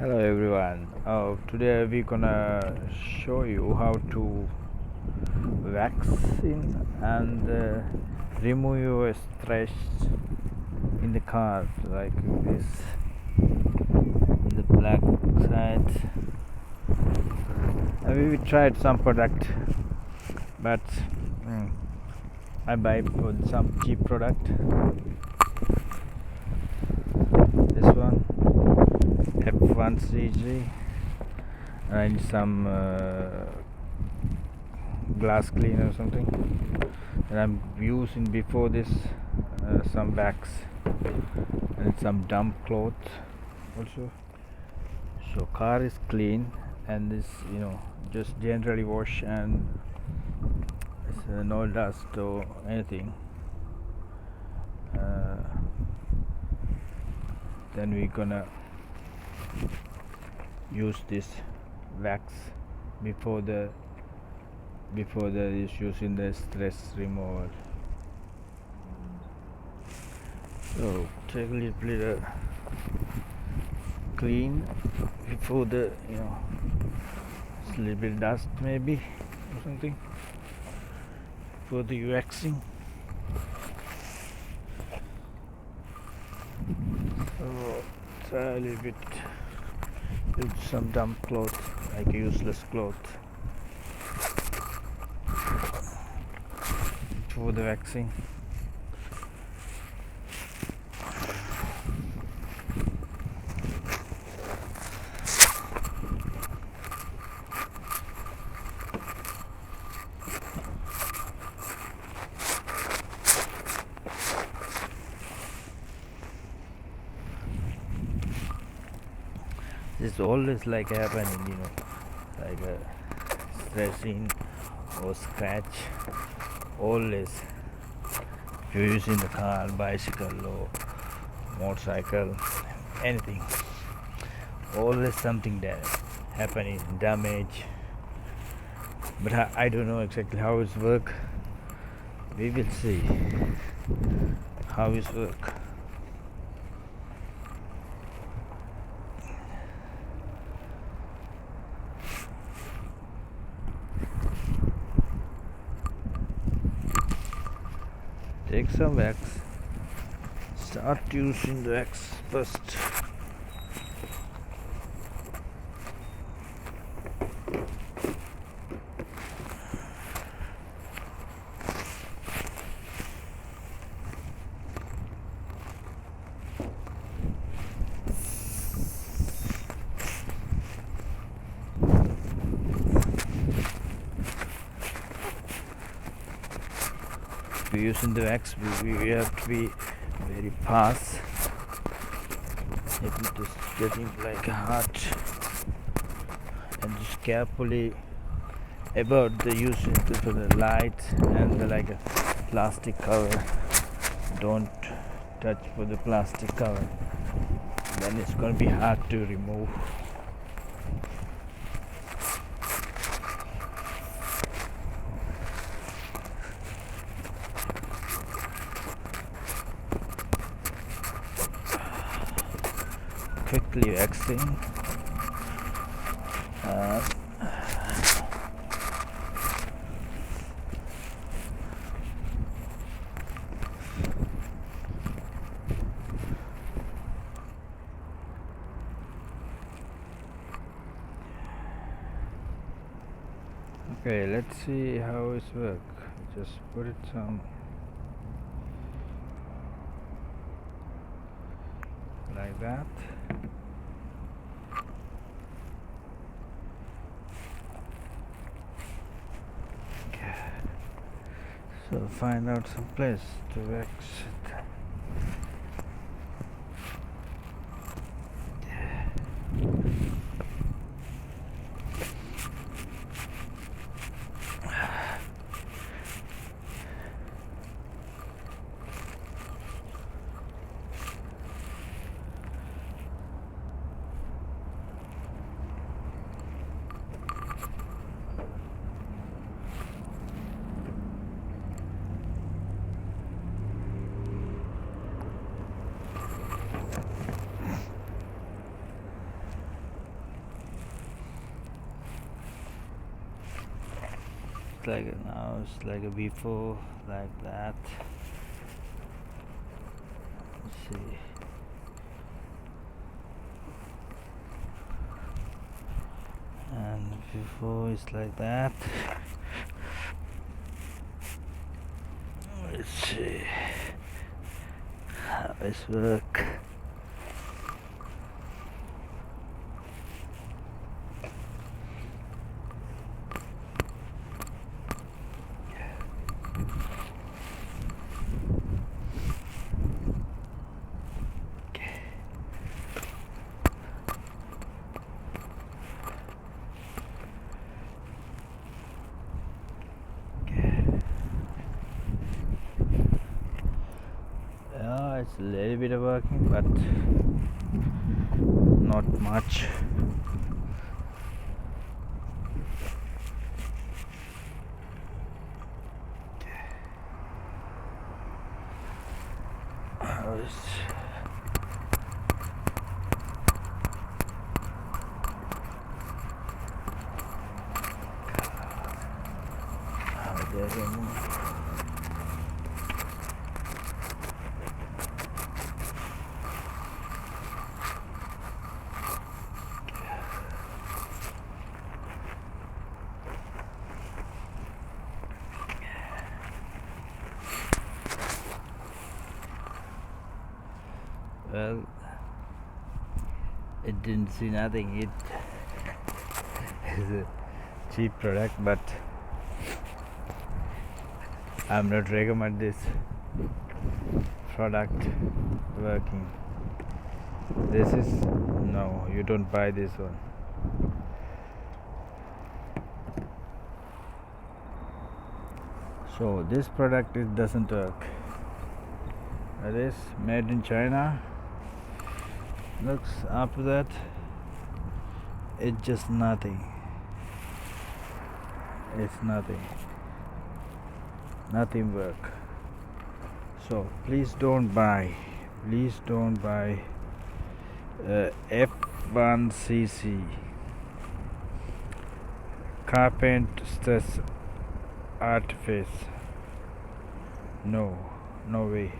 Hello everyone. Today we're gonna show you how to wax in and remove your stress in the car like this in the black side. We tried some product, but I buy some cheap product. This one F1CG and some glass cleaner or something, and I'm using before this some wax and some damp cloth also. So car is clean, and this just generally wash, and no dust or anything. Then we're gonna use this wax before the is using the stress remover. So take a little bit clean before the it's a little bit dust maybe or something for the waxing. So try a little bit with some damp cloth, like useless cloth, for the waxing. This is always like happening, like a stressing or scratch. Always, if you're using the car, bicycle, or motorcycle, anything, always something that happening, damage. But I don't know exactly how it work. We will see how it work. Take some wax. Start using the wax first. If we're using the wax, we have to be very fast. It is getting like hot, and just carefully about the using for the light and like a plastic cover. Don't touch for the plastic cover, then it's gonna be hard to remove. Quickly waxing. Okay, let's see how it works. Just put it some like that. So find out some place to wax it. it's like now it's like a before, like that. Let's see. And before it's like that. Let's see how it's work. It's a little bit of working, but not much. Well, it didn't see nothing. It is a cheap product, but I'm not recommend this product working. This is no, you don't buy this one. So this product, it doesn't work. It is made in China. Looks after that, it's just nothing. It's nothing work. So please don't buy F1cc Carpenter Artifice. No way.